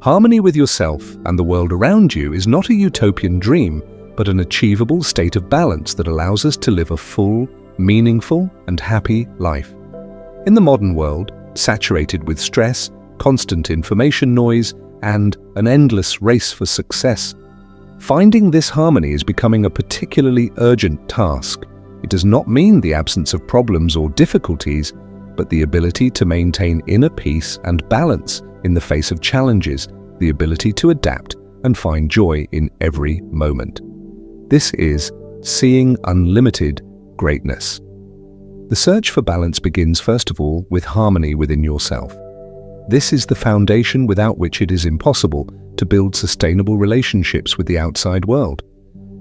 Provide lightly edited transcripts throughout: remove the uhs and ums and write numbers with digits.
Harmony with yourself and the world around you is not a utopian dream, but an achievable state of balance that allows us to live a full, meaningful, and happy life. In the modern world, saturated with stress, constant information noise, and an endless race for success, finding this harmony is becoming a particularly urgent task. It does not mean the absence of problems or difficulties, but the ability to maintain inner peace and balance in the face of challenges, the ability to adapt and find joy in every moment. This is seeing unlimited greatness. The search for balance begins first of all with harmony within yourself. This is the foundation without which it is impossible to build sustainable relationships with the outside world.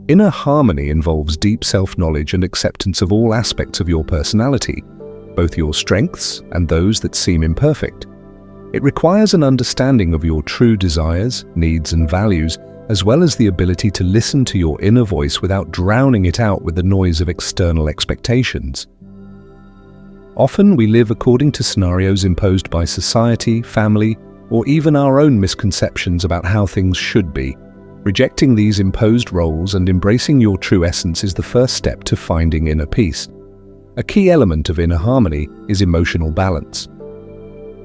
Inner harmony involves deep self-knowledge and acceptance of all aspects of your personality, both your strengths and those that seem imperfect. It requires an understanding of your true desires, needs, and values, as well as the ability to listen to your inner voice without drowning it out with the noise of external expectations. Often we live according to scenarios imposed by society, family, or even our own misconceptions about how things should be. Rejecting these imposed roles and embracing your true essence is the first step to finding inner peace. A key element of inner harmony is emotional balance.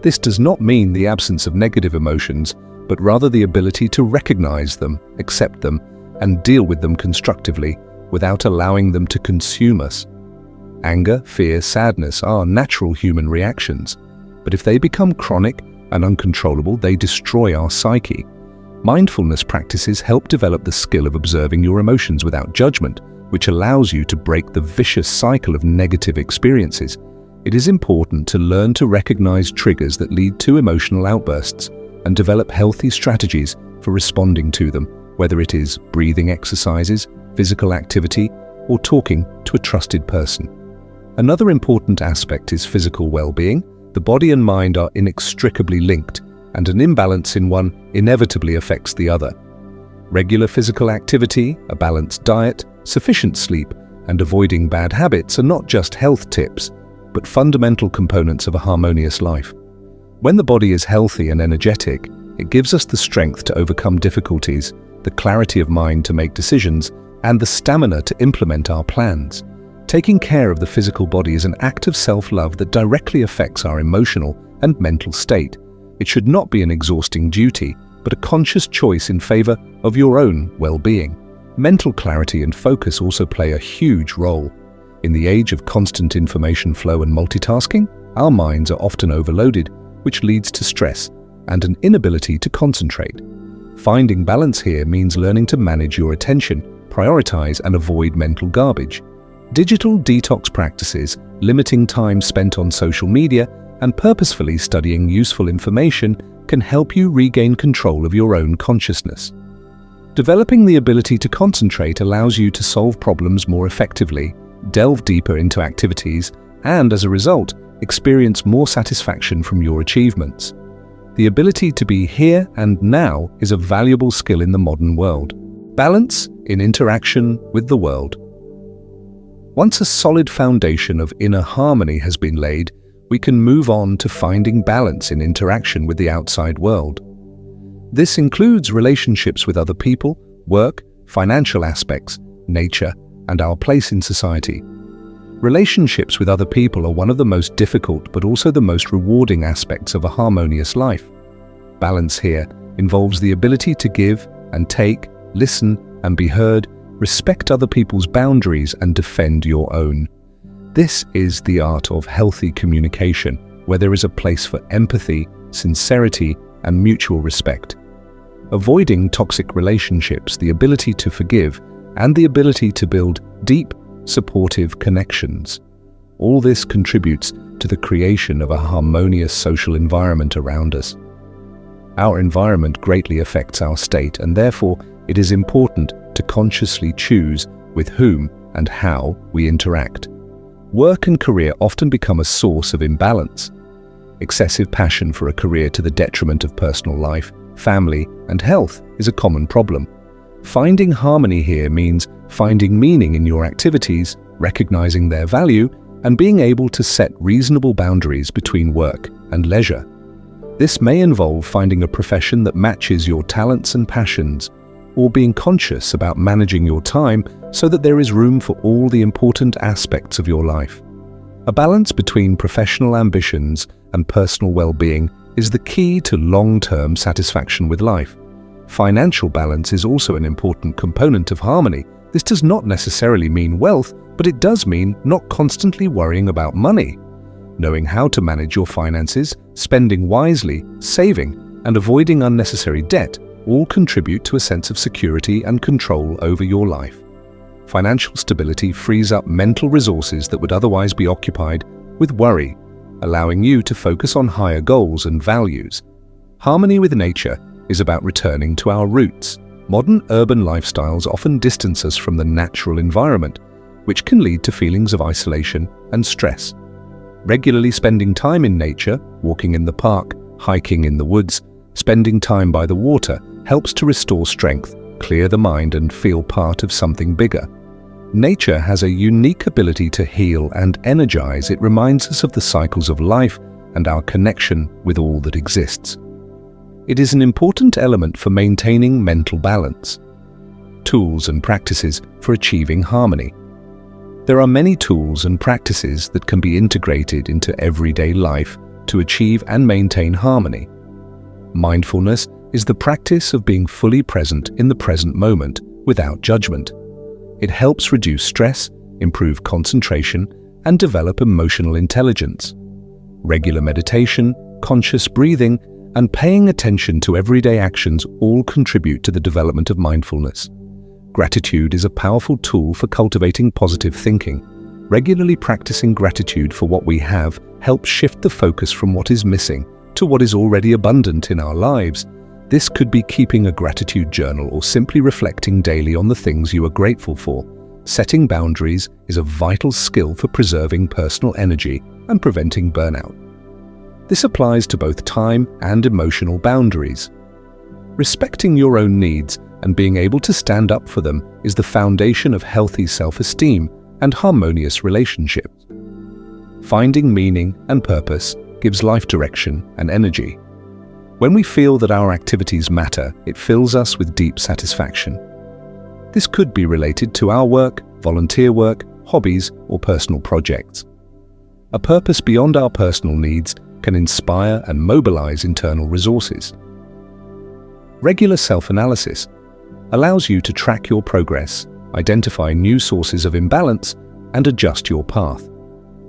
This does not mean the absence of negative emotions, but rather the ability to recognize them, accept them, and deal with them constructively without allowing them to consume us. Anger, fear, sadness are natural human reactions, but if they become chronic and uncontrollable, they destroy our psyche. Mindfulness practices help develop the skill of observing your emotions without judgment, which allows you to break the vicious cycle of negative experiences. It is important to learn to recognize triggers that lead to emotional outbursts and develop healthy strategies for responding to them, whether it is breathing exercises, physical activity, or talking to a trusted person. Another important aspect is physical well-being. The body and mind are inextricably linked, and an imbalance in one inevitably affects the other. Regular physical activity, a balanced diet, sufficient sleep, and avoiding bad habits are not just health tips, but fundamental components of a harmonious life. When the body is healthy and energetic, it gives us the strength to overcome difficulties, the clarity of mind to make decisions, and the stamina to implement our plans. Taking care of the physical body is an act of self-love that directly affects our emotional and mental state. It should not be an exhausting duty, but a conscious choice in favor of your own well-being. Mental clarity and focus also play a huge role. In the age of constant information flow and multitasking, our minds are often overloaded, which leads to stress and an inability to concentrate. Finding balance here means learning to manage your attention, prioritize, and avoid mental garbage. Digital detox practices, limiting time spent on social media, and purposefully studying useful information can help you regain control of your own consciousness. Developing the ability to concentrate allows you to solve problems more effectively, delve deeper into activities, and as a result, experience more satisfaction from your achievements. The ability to be here and now is a valuable skill in the modern world. Balance in interaction with the world. Once a solid foundation of inner harmony has been laid, we can move on to finding balance in interaction with the outside world. This includes relationships with other people, work, financial aspects, nature, and our place in society. Relationships with other people are one of the most difficult but also the most rewarding aspects of a harmonious life. Balance here involves the ability to give and take, listen and be heard, respect other people's boundaries and defend your own. This is the art of healthy communication, where there is a place for empathy, sincerity, and mutual respect. Avoiding toxic relationships, the ability to forgive, and the ability to build deep, supportive connections. All this contributes to the creation of a harmonious social environment around us. Our environment greatly affects our state, and therefore it is important to consciously choose with whom and how we interact. Work and career often become a source of imbalance. Excessive passion for a career to the detriment of personal life, family, and health is a common problem. Finding harmony here means finding meaning in your activities, recognizing their value, and being able to set reasonable boundaries between work and leisure. This may involve finding a profession that matches your talents and passions, or being conscious about managing your time so that there is room for all the important aspects of your life. A balance between professional ambitions and personal well-being is the key to long-term satisfaction with life. Financial balance is also an important component of harmony. This does not necessarily mean wealth, but it does mean not constantly worrying about money. Knowing how to manage your finances, spending wisely, saving, and avoiding unnecessary debt all contribute to a sense of security and control over your life. Financial stability frees up mental resources that would otherwise be occupied with worry, allowing you to focus on higher goals and values. Harmony with nature is about returning to our roots. Modern urban lifestyles often distance us from the natural environment, which can lead to feelings of isolation and stress. Regularly spending time in nature, walking in the park, hiking in the woods, spending time by the water, helps to restore strength, clear the mind, and feel part of something bigger. Nature has a unique ability to heal and energize. It reminds us of the cycles of life and our connection with all that exists. It is an important element for maintaining mental balance. Tools and practices for achieving harmony. There are many tools and practices that can be integrated into everyday life to achieve and maintain harmony. Mindfulness is the practice of being fully present in the present moment without judgment. It helps reduce stress, improve concentration, and develop emotional intelligence. Regular meditation, conscious breathing, and paying attention to everyday actions all contribute to the development of mindfulness. Gratitude is a powerful tool for cultivating positive thinking. Regularly practicing gratitude for what we have helps shift the focus from what is missing to what is already abundant in our lives. This could be keeping a gratitude journal or simply reflecting daily on the things you are grateful for. Setting boundaries is a vital skill for preserving personal energy and preventing burnout. This applies to both time and emotional boundaries. Respecting your own needs and being able to stand up for them is the foundation of healthy self-esteem and harmonious relationships. Finding meaning and purpose gives life direction and energy. When we feel that our activities matter, it fills us with deep satisfaction. This could be related to our work, volunteer work, hobbies, or personal projects. A purpose beyond our personal needs can inspire and mobilize internal resources. Regular self-analysis allows you to track your progress, identify new sources of imbalance, and adjust your path.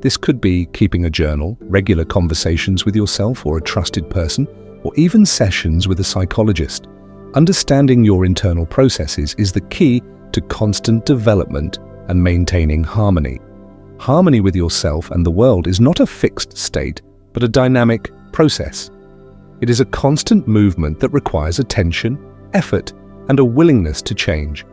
This could be keeping a journal, regular conversations with yourself or a trusted person, or even sessions with a psychologist. Understanding your internal processes is the key to constant development and maintaining harmony. Harmony with yourself and the world is not a fixed state, but a dynamic process. It is a constant movement that requires attention, effort, and a willingness to change.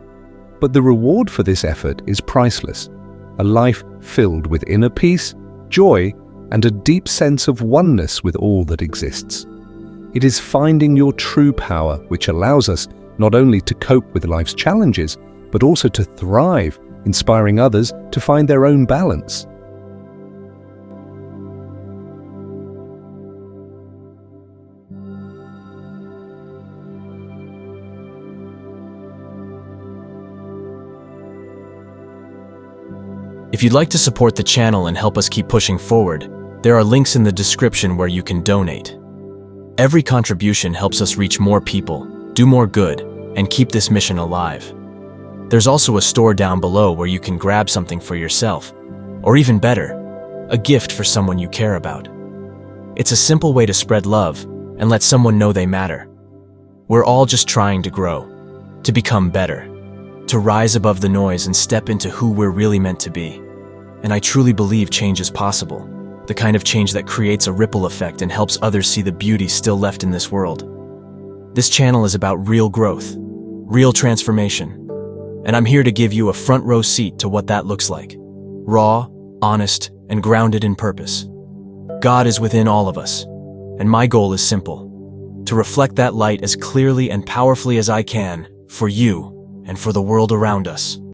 But the reward for this effort is priceless. A life filled with inner peace, joy, and a deep sense of oneness with all that exists. It is finding your true power which allows us not only to cope with life's challenges, but also to thrive, inspiring others to find their own balance. If you'd like to support the channel and help us keep pushing forward, there are links in the description where you can donate. Every contribution helps us reach more people, do more good, and keep this mission alive. There's also a store down below where you can grab something for yourself, or even better, a gift for someone you care about. It's a simple way to spread love and let someone know they matter. We're all just trying to grow, to become better, to rise above the noise and step into who we're really meant to be. And I truly believe change is possible, the kind of change that creates a ripple effect and helps others see the beauty still left in this world. This channel is about real growth, real transformation, and I'm here to give you a front row seat to what that looks like. Raw, honest, and grounded in purpose. God is within all of us, and my goal is simple: to reflect that light as clearly and powerfully as I can, for you and for the world around us.